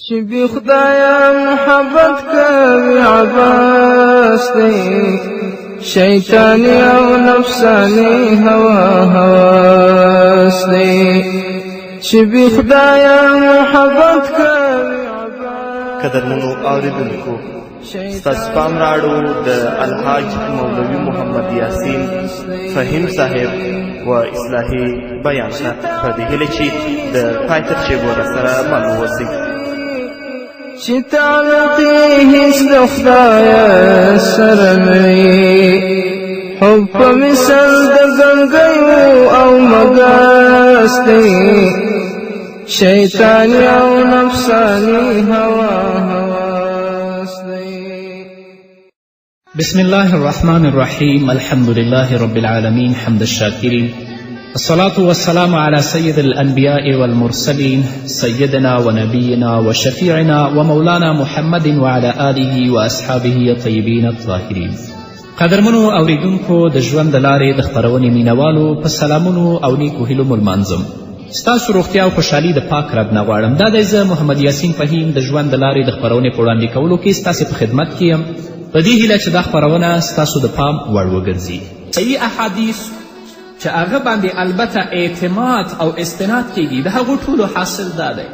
چې بی خدایا محبت کوي عباس دی شیطانی او نفسانی هوا هواس دی چې بی خدایا محبت کوي عباس. قدرمنو اوریدونکو ستاسو پام راړو د الحاج مولوي محمد یاسین فهیم صاحب و اصلاحي بیان ته په دې هیله چې د پای تر شېبو راسره مل واوسئ. چې تعلقې هیڅ د خدایه سره نه وي حب په مثل د ګنګیو او مګس دی شیطاني او نفساني هوا هواس دی. بسم الله الرحمن الرحيم الحمد لله رب العالمين حمد الشاكرين الصلاة والسلام على سيد الأنبياء والمرسلين سيدنا ونبينا وشفيعنا ومولانا محمد وعلى آله وأصحابه الطيبين الطاهرين. قدرمنو اوریدونکو د ژوند د لارې د خپرونې مینوالو په سلامونو او نیکو هیلو مو لمانځم. ستاسو روغتیا او خوشحالي د پاک رب نه غواړم. دا دی زه محمد یاسین فهیم د ژوند د لارې د خپرونې په وړاندې کولو کې ستاسې په خدمت کې یم په دې هیله چې دا خپرونه ستاسو د پام وړ وګرځي. صحیح احادیث چې هغه باندې البته اعتماد او استناد کیږي د هغو ټولو حاصل دا دی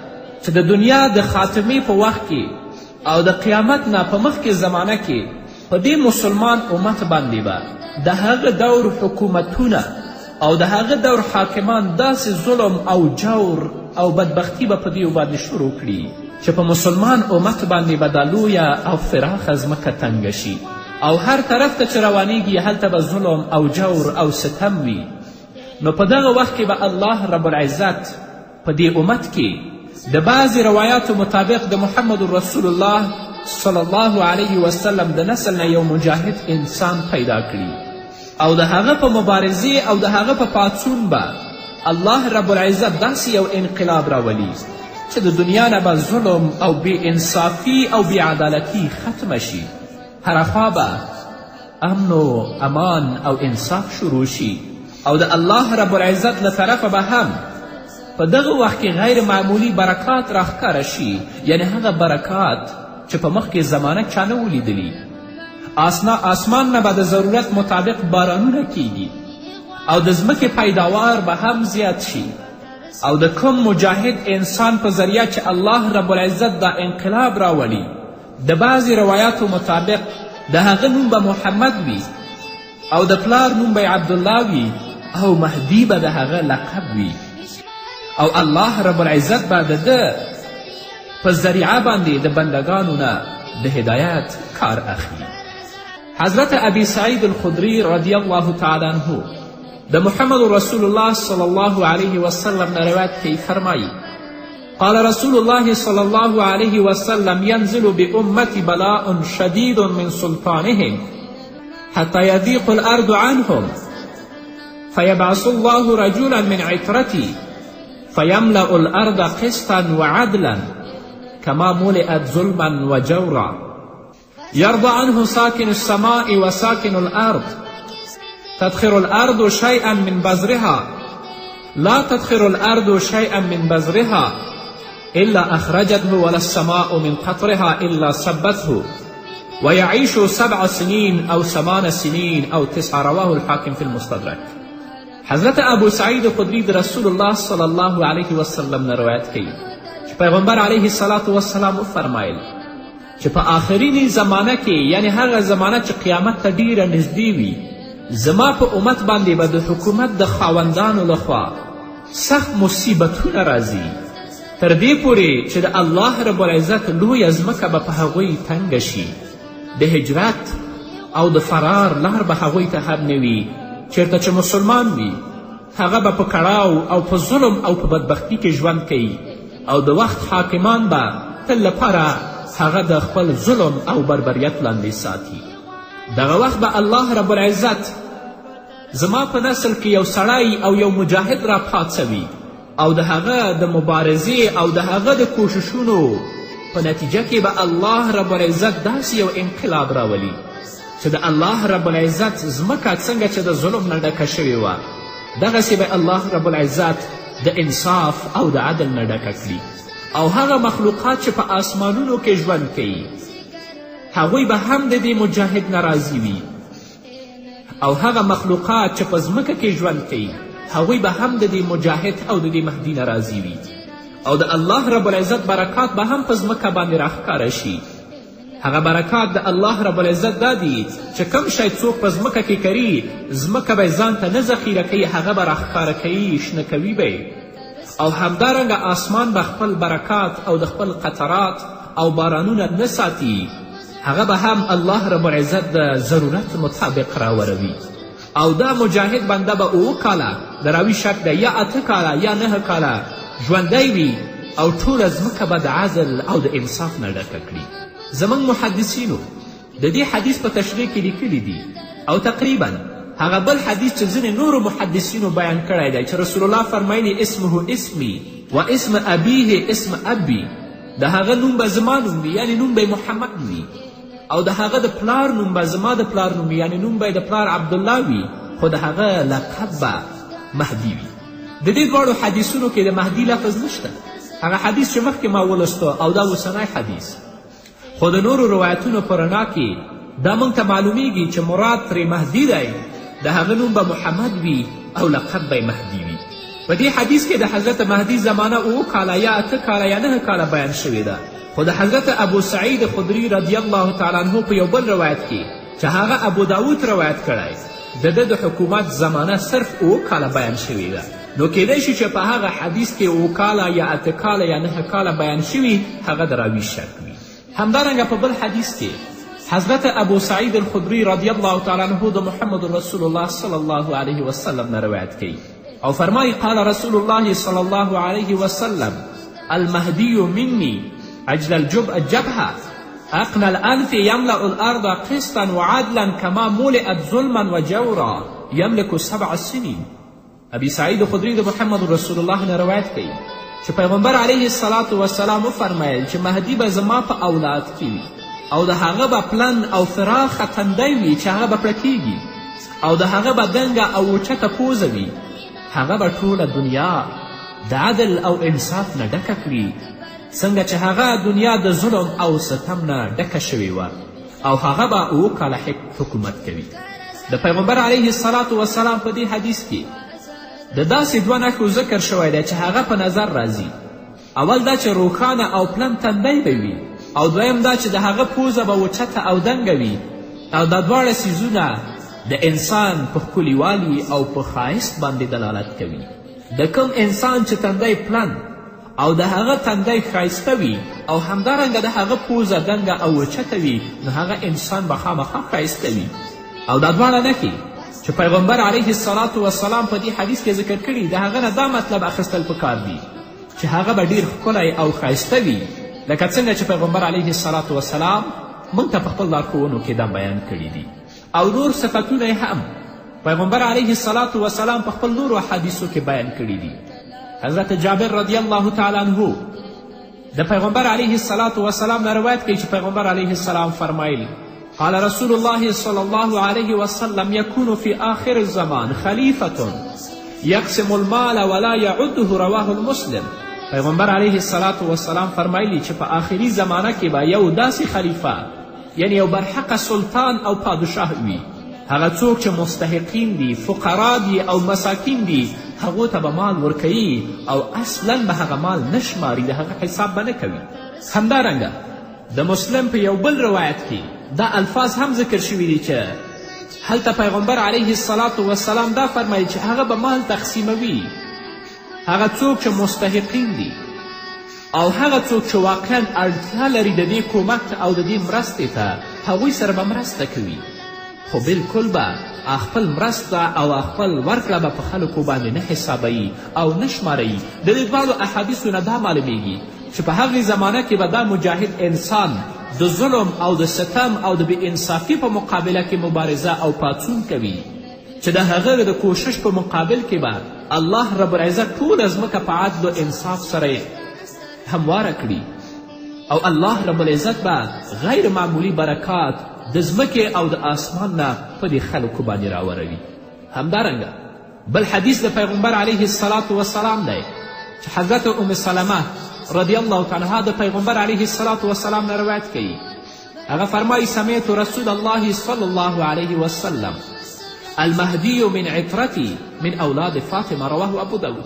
چې د دنیا د خاتمې په وخت کې او د قیامت نه په مخکې زمانه کې په دې مسلمان امت باندې به د هغه دور حکومتونه او د هغه دور حاکمان داسې ظلم او جور او بدبختی به په دیو باندې شروع کړي چې په مسلمان امت باندې به دا لویه او فراخه ځمکه تنګه شي او هر طرف ته چې روانیږي هلته به ظلم او جور او ستم وي. نو په دغه وخت کې به الله رب العزت په دې امت کې د بعضې روایاتو مطابق د محمد رسول الله صلی الله علیه وسلم د نسل نه یو مجاهد انسان پیدا کړي او د هغه په مبارزې او د هغه په پاڅون به الله رب العزت داسې یو انقلاب راولي چې د دنیا نه به ظلم او بې انصافي او بې عدالتي ختمه شي. هره خوا به امن و امان او انصاف شروع شي او د الله رب العزت له طرفه به هم په دغه وخت کې غیر معمولی برکات راښکاره شي، یعنی هغه برکات چې په مخکې زمانه چا نه ولیدلي. آسمان نه به د ضرورت مطابق بارانونه کیږي او د ځمکې پیداوار به هم زیات شي او د کوم مجاهد انسان په ذریعه چې الله رب العزت دا انقلاب راولي د بعضې روایاتو مطابق د هغه نوم به محمد وي او د پلار نوم به عبدالله وي او مهدي به د هغه لقب وي او الله رب العزت به د ده په ذریعه باندې د بندگانو نه د هدایت کار اخلي. حضرت ابی سعید الخدری رضی الله تعالی عنه د محمد رسول الله صلی الله علیه وسلم نه روایت کوي، فرمایي قال رسول الله صلى الله عليه وسلم ينزل بأمتي بلاء شديد من سلطانهم حتى يضيق الأرض عنهم فيبعث الله رجلا من عترتي فيملأ الأرض قسطا وعدلا كما ملئت ظلما وجورا يرضى عنه ساكن السماء وساكن الأرض تدخر الأرض شيئا من بذرها لا تدخر الأرض شيئا من بذرها إلا أخرجته ولا السماء من قطرها إلا سبته ويعيش 7 سنين أو 8 سنين أو 9 رواه الحاكم في المستدرك. حضرت ابو سعید خدری د رسول الله صلی الله علیه وسلم نه روایت کوي چې پیغمبر علیه الصلاة والسلام وفرمایل چې په آخرینی زمانه کې یعنی هغه زمانه چې قیامت ته ډیره نږدې وي زما په امت باندې به د حکومت د خاوندانو لخوا سخت مصیبتونه راځي تر دې پورې چې د الله رب العزت لویه ځمکه به په هغوی تنګه شي. د هجرت او د فرار لار به هغوی ته هم نه وي. چیرته چې مسلمان وي هغه به په کړاو او په ظلم او په بدبختی کې ژوند کوي او د وخت حاکمان به تل لپاره هغه د خپل ظلم او بربریت لاندې ساتي. دغه وخت به الله رب العزت زما په نسل کې یو سړی او یو مجاهد را پاڅوي او د هغه د مبارزې او د هغه د کوششونو په نتیجه کې به الله رب العزت داسې یو انقلاب راولي چې د الله رب العزت ځمکه څنګه چې د ظلم نه ډکه شوې وه دغسې به الله رب العزت د انصاف او د عدل نه ډکه کړي. او هغه مخلوقات چې په آسمانونو کې ژوند کوي هغوی به هم د دې مجاهد نه راضي وي او هغه مخلوقات چې په ځمکه کې ژوند کوي هغوی به هم د دې مجاهد او د دې مهدي نه راضي وي او د الله رب العزت برکات به هم په ځمکه باندې راښکاره شي. هغه برکات د الله رب العزت دا دي چې کوم شی څوک په ځمکه کې کري ځمکه به یې ځان ته نه ذخیره کوي، هغه به راښکاره کوي، شنه کوي به او همدارنګه آسمان به خپل برکات او د خپل قطرات او بارانونه نه ساتي، هغه به هم الله رب العزت د ضرورت مطابق راوروي او دا مجاهد بنده به 7 کاله د راوي شک ده یا 8 کاله یا 9 کاله ژوندی وي او ټوله ځمکه به د عدل او د انصاف نه ډکه کړي. زموږ محدثینو د دې حدیث په تشریح کې لیکلي دي او تقریبا هغه بل حدیث چې ځینې نورو محدثینو بیان کړی دی چې رسول الله فرمایلی اسمه اسمی و اسم ابیه اسم ابی، د هغه نوم به زما نوم وي یعنی نوم به محمد وي او د هغه د پلار نوم به زما د پلار نوم وي یعنی نوم به د پلار عبدالله وي خو د هغه لقب به مهدي وي. د دې دواړو حدیثونو کې د مهدي لفظ نشته. هغه حدیث چې مخکې ما ولسته او دا اوسنی حدیث خو د نورو روایتونو په رڼا کې دا موږ ته معلومیږي چې مراد ترې مهدي دی، د هغه نوم به محمد وي او لقب به مهدي وي. په دې حدیث کې د حضرت مهدي زمانه 7 کاله یا 8 کاله یا 9 کاله بیان شوې ده خو د حضرت ابو سعید خدري رضی الله تعالی عنه په یو بل روایت کې چې هغه ابو داود روایت کړی د ده د حکومت زمانه صرف 7 کاله بیان شوې ده، نو کیدای شي چې په هغه حدیث کې 7 کاله یا 8 کاله یا 9 کاله بیان شوي هغه د راوي شک وي. همدارنګه په بل حدیث کې حضرت ابو سعید الخدري رضی الله تعالی عنه د محمد رسول الله صلی الله علیه وسلم نه روایت کوي او فرمایي قال رسول الله صلی الله علیه وسلم المهدی مني اجل الجبهه اقنى الانف يملا الارض قسطا وعدلا كما ملئت ظلما وجورا يملك 7 سنين. ابي سعید خدري د محمد رسول الله نه روایت کوي چې پیغمبر علیه الصلاة وسلام وفرمیل چې مهدي به زما په اولاد کې وي او د هغه به پلن او فراخه تندی وي چې هغه به پړکیږي او د هغه به دنګه او اوچته پوزه وي، هغه به ټوله دنیا د عدل او انصاف نه ډکه کړي څنګه چې هغه دنیا د ظلم او ستم نه ډکه شوې وه او هغه به 7 کاله حکومت کوي. د پیغمبر علیه الصلاة وسلام په دې حدیث کې د داسې 2 نښو ذکر شوی دی چې هغه په نظر راځي. اول دا چې روښانه او پلن تندی به وي او دویم دا چې د هغه پوزه به اوچته او دنګه وي او دا دواړه څیزونه د انسان په ښکلیوالي او په ښایست باندې دلالت کوي. د کوم انسان چې تندی پلن او د هغه تندی ښایسته وي او همدارنګه د هغه پوزه دنګه او اوچته وي نو هغه انسان به خامخا ښایسته وي. او دا دواړه نښې چې پیغمبر علیه الصلاة وسلام په دې حدیث کې ذکر کړي د هغه نه دا مطلب اخیستل پکار دي چې هغه به ډیر ښکلی او ښایسته وي لکه څنګه چې پیغمبر علیه الصلاة وسلام موږ ته په خپل لارښوونو کې دا بیان کړي دي. او نور صفتونه یې هم پیغمبر علیه الصلاة وسلام په خپل نورو حدیثو کې بیان کړي دي. حضرت جابر رضی الله تعالی عنه د پیغمبر علیه الصلاة وسلام نه روایت کوي چې پیغمبر علیه السلام فرمایل قال رسول الله صلی الله علیه وسلم یکون فی آخر الزمان خلیفة یقسم المال ولا یعده رواه المسلم. پیغمبر علیه الصلاة وسلام فرمایلی چې په آخري زمانه کې به یو داسې خلیفه یعنی یو برحقه سلطان او پادشاه وي، هغه څوک چې مستحقین دي، فقرا دي او مساکین دي، هغو ته به مال ورکوي او اصلا به هغه مال نه شماري، د هغه حساب به نه کوي. همدارنګه د مسلم په یو بل روایت کې دا الفاظ هم ذکر شوي دي چې هلته پیغمبر علیه الصلاة وسلام دا فرمایي چې هغه به مال تقسیموي، هغه څوک چې مستحقین دي او هغه څوک چې واقعا اړتیا لري د دې کومک او د دې مرستې ته هغوی سره به مرسته کوي، خو بالکل به خپل مرسته او خپل ورکړه به په خلکو باندې نه حسابوي او نه شماروي. د دې دواړو احادیثو نه دا معلومیږي چې په هغې زمانه کې به دا مجاهد انسان د ظلم او د ستم او د بې انصافي په مقابله کې مبارزه او پاڅون کوي چې د هغه د کوشش په مقابل کې به الله رب العزت ټوله ځمکه په عدل و انصاف سره همواره کړي او الله رب العزت به غیر معمولی برکات د ځمکې او د آسمان نه په دې خلکو باندې راوروي. همدارنګه بل حدیث د پیغمبر علیه الصلاة وسلام دی چې حضرت ام سلمه رضی الله تعالی عنها د پیغمبر علیه السلام نه روایت کوي. هغه فرمایي سمعت رسول الله صلی الله علیه وسلم المهدی من عطرتی من اولاد فاطمه رواه ابو داود.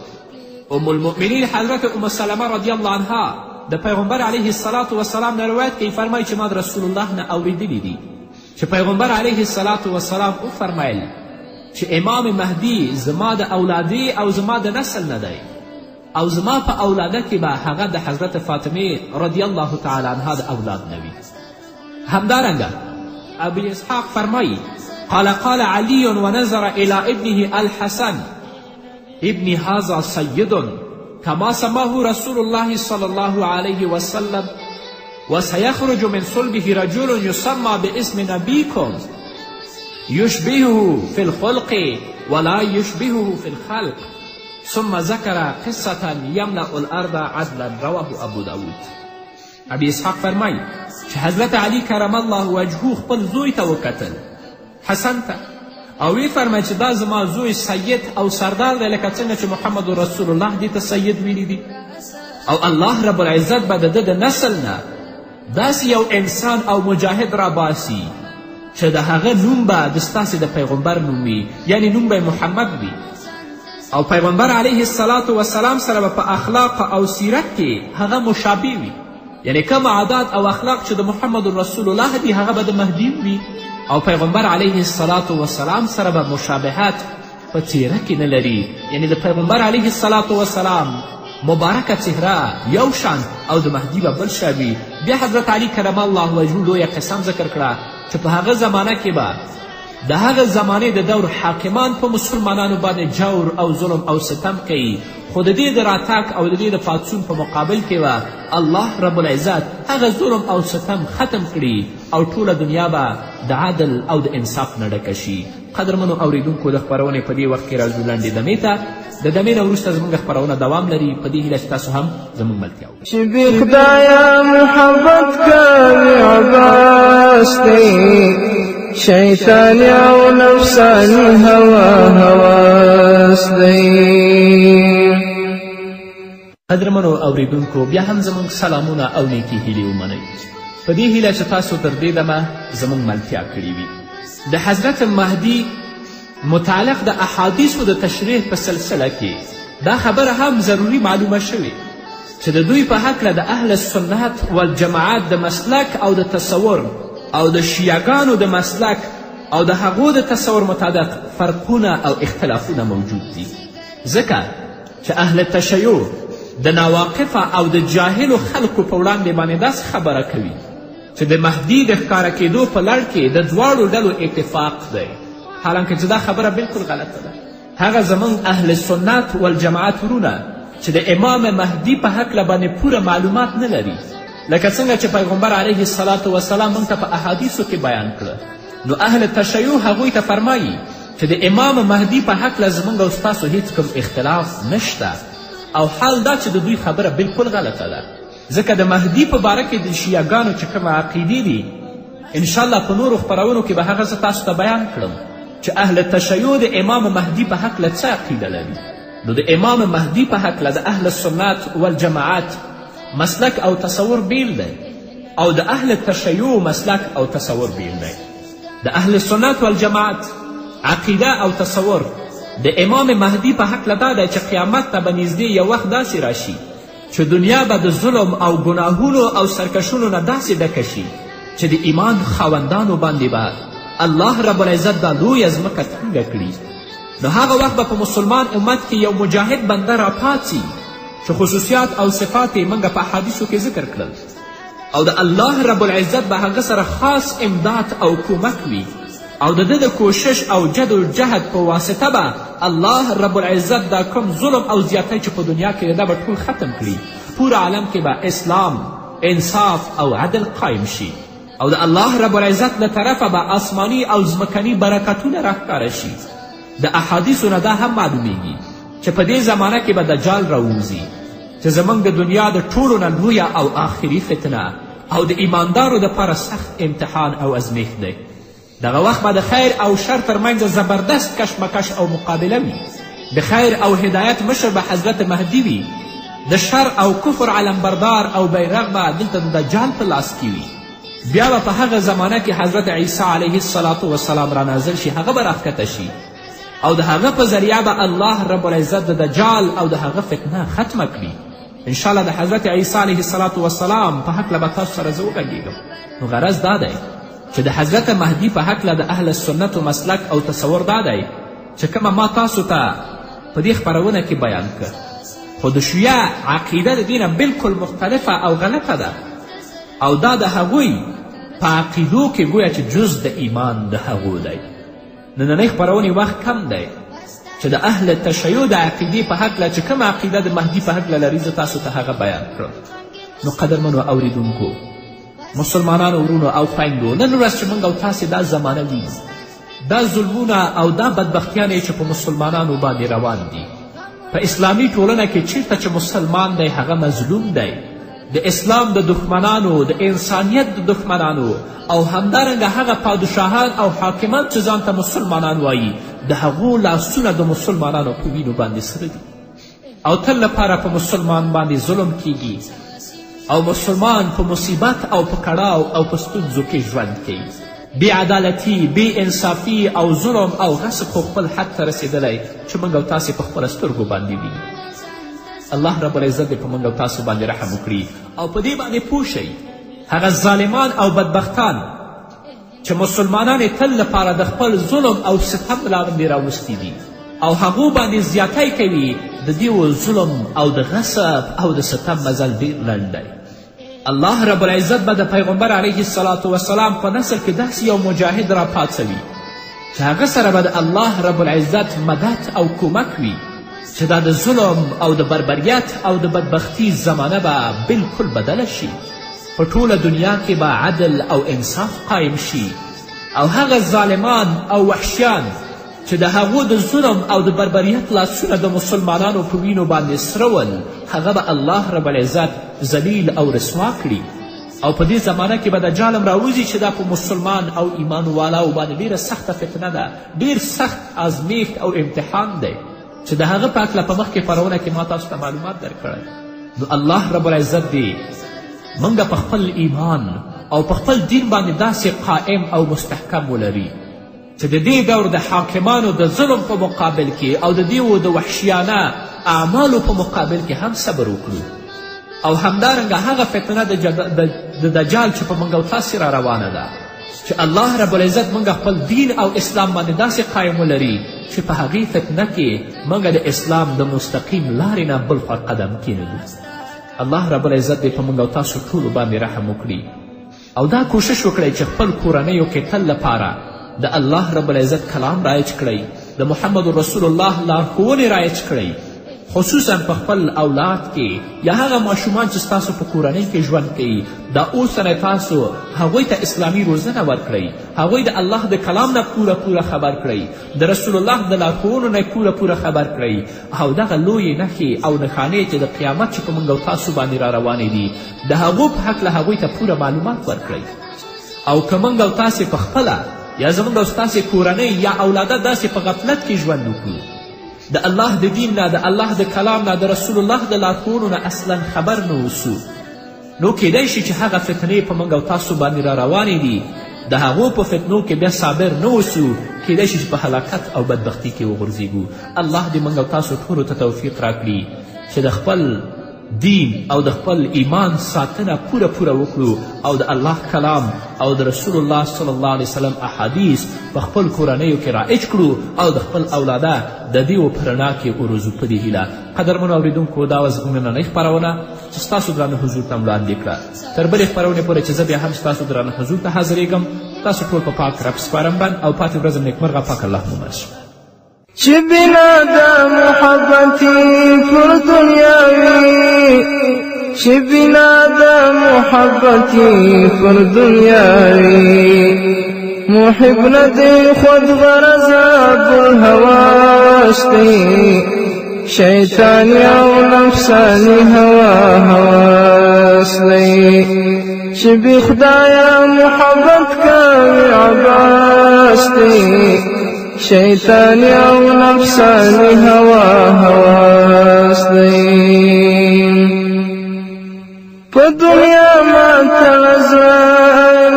ام المؤمنین حضرت ام سلمه رضی الله عنها د پیغمبر علیه السلام نه روایت کوي، فرمایي چې ما د رسول الله نه اوریدلی دي چې پیغمبر علیه السلام وفرمیل چې امام مهدی زما د اولادی او زما د نسل نه دی او زما په اولاده کې به هغه د حضرت فاطمه رضی الله تعالی عنها د اولاد نه وي. همدارنګه ابو اسحاق فرمایي قال علی ونظر الى ابنه الحسن ابن هذا سید كما سماه رسول الله صلى الله عليه وسلم وسيخرج من صلبه رجل يسمى باسم نبيكم يشبهه في الخلق ولا يشبهه في الخلق ثم ذكر قصة يملأ الأرض عدلا رواه ابو داود. ابي اسحاق فرمایي چې حضرت علی کرم الله وجهه خپل زوی ته وکتل، حسن ته، او وی فرمایي چې دا زما زوی سید او سردار دی لکه څنګه چې محمد رسول الله دې ته سید ویلی دي، او الله رب العزت به د ده د نسل نه داسې یو انسان او مجاهد راباسي چې د هغه نوم به د ستاسې د پیغمبر نوم وي، یعنی نوم به محمد وي، او پیغمبر علیه السلام سره به په اخلاق او سیرت کې هغه مشابه وي، یعنی کوم عادات او اخلاق چې د محمد رسول الله دي هغه به د مهدي وي، او پیغمبر علیه السلام سره به مشابهت په څیره کې نه لري، یعنی د پیغمبر علیه السلام مبارکه څهره یو شان او د مهدي به بل شوي. بیا حضرت علی کرم الله وجهه لویه قسم ذکر کړه چې په هغه زمانه کې به د هغه زمانې د دور حاکمان په مسلمانانو باندې جور او ظلم او ستم کوي، خو د دې د راتګ او د دې د پاڅون په مقابل کې به الله رب العزت هغه ظلم او ستم ختم کړي او ټوله دنیا به د عدل او د انصاف نه ډکه شي. قدرمنو اوریدونکو د خپرونې په دې وخت کې راځو لنډې دمې ته. د دمې نه وروسته زموږ خپرونه دوام لري، په دې هیله چې تاسو هم زموږ ملتیا وکړئ. چې بې خدایه محبت کوي عباس دی، شیطانی او نفسانی هواس دی. قدرمنو اوریدونکو بیا هم زموږ سلامونه او نیکې هیلې ومنئ، په دې هیله چې تاسو تر دې دمه زموږ ملتیا کړې وي. د حضرت مهدي متعلق د احادیثو د تشریح په سلسله کې دا خبره هم ضروري معلومه شوې چې د دوی په هکله د اهل سنت والجماعت د مسلک او د تصور او د شیعګانو د مسلک او د هغو د تصور مطابق فرقونه او اختلافونه موجود دي، ځکه چې اهل تشیع د ناواقفه او د جاهلو خلکو په وړاندې باندې داسې خبره کوي چې د مهدي د ښکاره کېدو په لړ کې د دواړو ډلو اتفاق دی، حالانکه چې دا خبره بالکل غلطه ده. هغه زموږ اهل سنت والجماعت ورونه چې د امام مهدي په هکله باندې پوره معلومات نه لري، لکه څنګه چې پیغمبر علیه السلام موږ ته په احادیثو کې بیان کړه، نو اهل تشیع هغوی ته فرمایي چې د امام مهدي په هکله زموږ او ستاسو هیڅ کوم اختلاف نشته، او حال دا چې د دوی خبره بالکل غلطه ده، ځکه د مهدي په باره کې د شیعګانو چې کومه عقیدې دي انشاءالله په نورو خپرونو کې به هغه زه تاسو ته بیان کړم چې اهل تشیع د امام مهدي په هکله څه عقیده لري. نو د امام مهدي په هکله د اهل سنت والجماعت مسلک او تصور بیل دی، او د اهل تشیع مسلک او تصور بیل دی. د اهل سنت والجماعت عقیده او تصور د امام مهدي په هکله دا دی چې قیامت ته به نږدې یو وخت داسې راشي چې دنیا به د ظلم او ګناهونو او سرکشونو نه داسې ډکه شي چې د ایمان خاوندانو باندې به الله رب العزت دا لویه ځمکه تنګه کړي. نو هغه وخت به په مسلمان امت کې یو مجاهد بنده راپاڅي چې خصوصیات او صفات یې موږ په احادیثو کې ذکر کړل، او د الله رب العزت به هغه سره خاص امداد او کومک وي، او د ده د کوشش او جد و جهد په واسطه به الله رب العزت دا کوم ظلم او زیاتی چې په دنیا کې ده به ټول ختم کړي، پور عالم کې به اسلام، انصاف او عدل قایم شي، او د الله رب العزت له طرفه به آسمانی او ځمکني برکتونه راښکاره شي. د احادیثو نه دا هم معلومیږي چې په دې زمانه کې به دجال راووځي چې زموږ د دنیا د ټولو نه لویه او آخري فتنه او د ایماندارو دپاره سخت امتحان او ازمیښت دی. دغه وخت به د خیر او شر ترمنځ زبردست کشمکش او مقابله وي. د خیر او هدایت مشر به حضرت مهدي وي، د شر او کفر علمبردار او بیرغ به دلته د دجال په لاس کې وي. بیا به په هغه زمانه کې حضرت عیسی علیه السلام را نازل شي، هغه به راښکته شي او د هغه په ذریعه به الله رب العزت د دجال او د هغه فتنه ختمه کړي. انشاءالله د حضرت عیسی علیه السلام په هکله به تاسو سره زه وغږیږم. نو غرض دا دی چې د حضرت مهدي په هکله د اهل سنتو مسلک او تصور دا دی چې کومه ما تاسو ته په دې خپرونه کې بیان کړ، خو د شیعه عقیده د دې نه بلکل مختلفه او غلطه ده او دا د هغوی په عقیدو کې گویا چې جز د ایمان د هغو دی. نننۍ خپرونې وخت کم دی چې د اهل تشیع د عقیدې په هکله چې کومه عقیده د مهدي په هکله لري زه تاسو ته هغه بیان کړم. نو قدرمنو اوریدونکو، مسلمانانو ورونو او خویندو، نن ورځ چې موږ او تاسې دا زمانه وینو، دا ظلمونه او دا بدبختیانې چې په مسلمانانو باندې روان دي، په اسلامي ټولنه کې چیرته چې مسلمان دی هغه مظلوم دی، د اسلام د دښمنانو، د انسانیت د دښمنانو او همدارنګه هغه پادشاهان او حاکمان چې ځان ته مسلمانان وایي د هغو لاسونه د مسلمانانو په وینو باندې سره دي او تل لپاره په مسلمان باندې ظلم کیږي او مسلمان په مصیبت او په کړاو او په ستونزو کې ژوند کوي. بې عدالتي، بې انصافي او ظلم او غصب خو خپل حد ته رسېدلی چې موږ او تاسې په خپله سترګو باندې وینو. الله رب العزت دې په موږ او تاسو باندې رحم وکړي او په دې باندې پوه شئ هغه ظالمان او بدبختان چې مسلمانان یې تل لپاره د خپل ظلم او ستم لاندې راوستي دي او هغو باندې زیاتی کوي، د دې ظلم او د غصب او د ستم مزل ډېر لنډ دی. الله رب العزت به د پیغمبر علیه السلام په نسل کې داسې یو مجاهد را پاڅوي چې هغه سره به د الله رب العزت مدد او کومک وي چې دا د ظلم او د بربریت او د بدبختی زمانه به بلکل بدله شي. په ټوله دنیا کې به عدل او انصاف قایم شي او هغه ظالمان او وحشیان چې د هغو د ظلم او د بربریت لاسونه د مسلمانانو په وینو باندې سره ول، هغه به الله رب العزت ذلیل او رسوا کړي او په دې زمانه کې به دجال هم راوځي چې دا په مسلمان او ایمان والاو باندې ډېره سخته فتنه ده، ډېر سخت ازمیښت او امتحان دی چې د هغه په هکله په مخکې خپرونه کې ما تاسو ته معلومات درکړی. نو الله رب العزت دې موږ په خپل ایمان او په خپل دین باندې داسې قائم او مستحکم ولري چې د دې دور د حاکمانو د ظلم په مقابل کې او د دې د وحشیانه اعمالو په مقابل کې هم صبر وکړو او همدارنګه هغه فتنه د دجال چې په موږ او تاسې را روانه ده چې الله رب العزت موږ خپل دین او اسلام باندې داسې قایم ولري چې په هغې فتنه کې موږ د اسلام د مستقیم لارې نه بل خوا قدم کېنږدو. الله رب العزت دې په موږ او تاسو ټولو باندې رحم وکړي او دا کوشش وکړئ چې خپل کورنیو کې تل لپاره د الله رب العزت کلام رایج کړئ، د محمد رسول الله لارښوونې رایج کړئ، خصوصا په خپل اولاد کې یا هغه ماشومان چې ستاسو په کورنۍ کې ژوند کوي دا اوس نه تاسو هغوی ته اسلامي روزنه ورکړئ، هغوی د الله د کلام نه پوره خبر کړئ، د رسول الله د لارښوونو نه پوره خبر کړئ او دغه لویې نښې او نښانې چې د قیامت چې په موږ او تاسو باندې را روانې دي د هغو په هکله هغوی ته پوره معلومات ورکړئ. او که موږ او تاسې په خپله یا زموږ او ستاسې کورنۍ یا اولاده داسې په غفلت کې ژوند وکړو، د الله د دین نه، د الله د کلام نه، د رسول الله د لارښوونو نه اصلا خبر نه اوسو، نو کیدای شي چې هغه فتنې په موږ او تاسو باندې را روانې دي د هغو په فتنو کې بیا صابر نه اوسو، کیدای شي چې په هلاکت او بدبختي کې وغورځېږو. الله دې موږ او تاسو ټولو ته توفیق راکړي چې د خپل دین او د خپل ایمان ساتنه پوره وکړو او د الله کلام او د رسول الله صلی الله علیه وسلم احادیث په خپل کورنیو کې رایج کړو او د خپل اولاده د دې په رڼا کې وروزو په دې هیله. قدرمنو اورېدونکو، دا وه زموږ نننۍ خپرونه چې ستاسو درانه حضور ته وړاندې کړه. تر بلې خپرونې پورې چې زه بیا هم ستاسو درانه حضور ته حاضرېږم، تاسو ټول په پاک رب سپارم بند او پاتې ورځ نیکمرغه پاک الله مو مرشي. چې بنا د محبتي پر دنیا وي، چې بنا د محبتي پر دنیا وي، محب نه دی خود غرض هواش دی، شیطانی او نفسانی هواس دی، چې بی خدایا محبت کوي عباس دی، شیطانی او نفسانی هواس دی. په دنیا ما تړزړه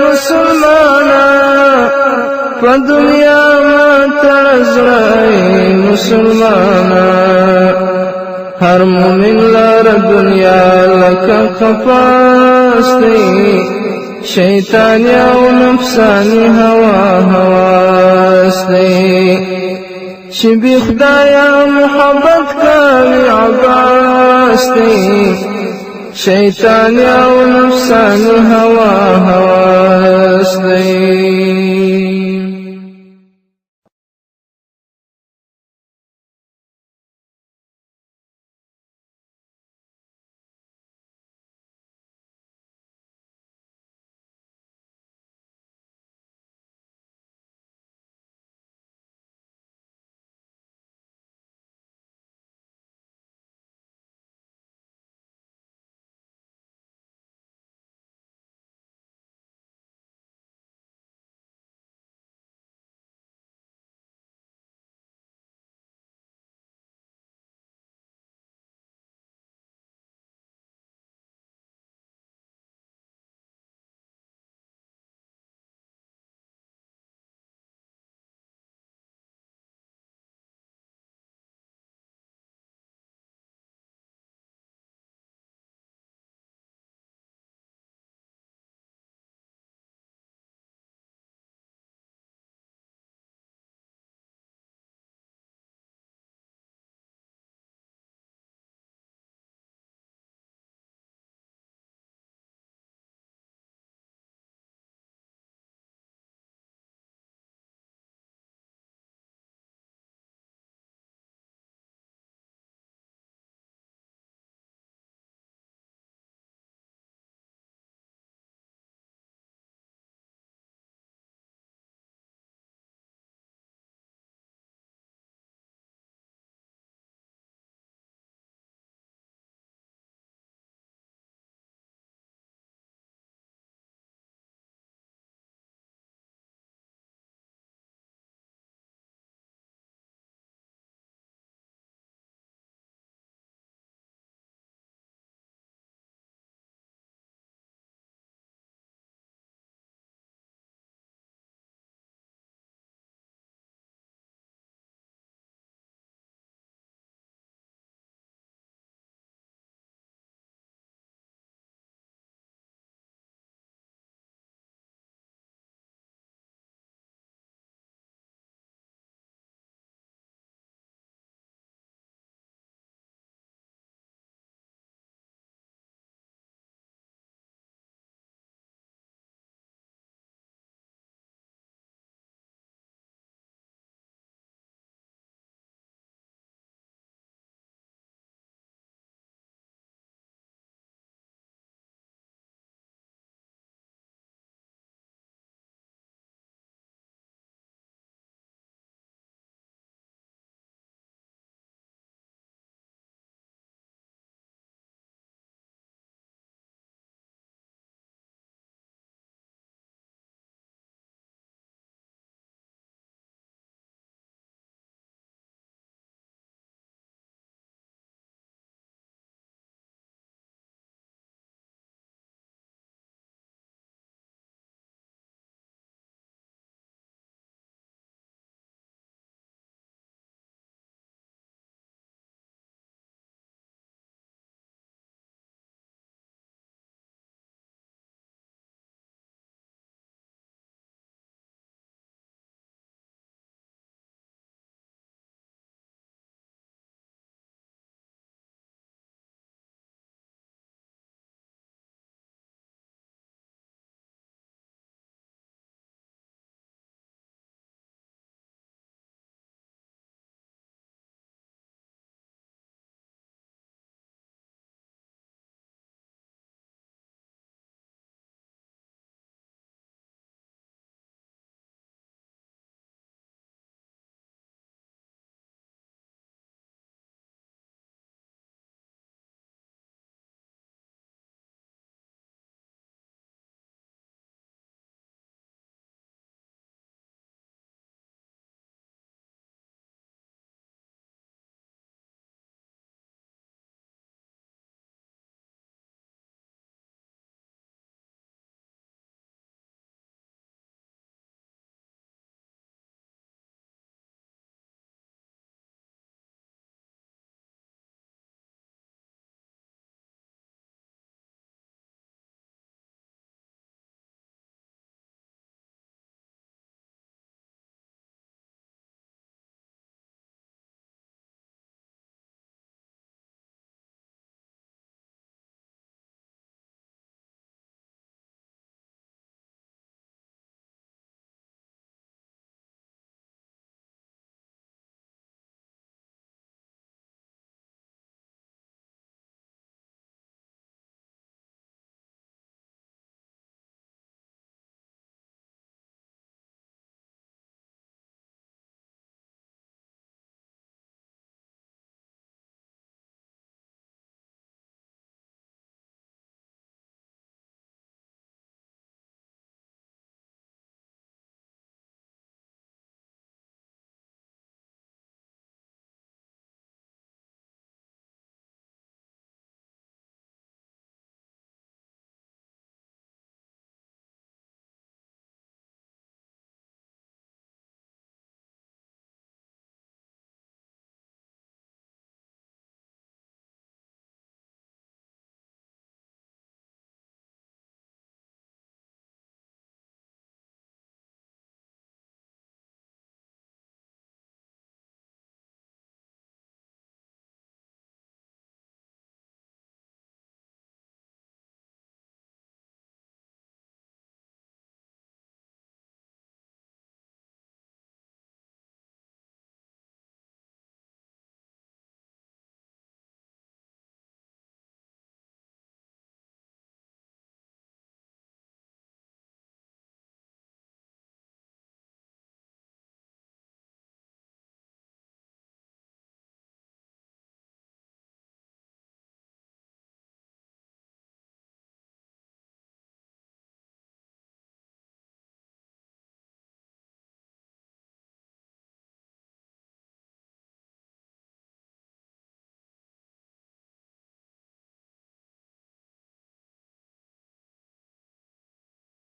مسلمانا په دنیا ما تړزړه مسلمانا هر مومن لار دنیا لکه قفاس دی شیطانی او نفسانی هوا هواس دی چې بی خدایا محبت کوي عباس دی شیطانی او نفسانی هوا هوا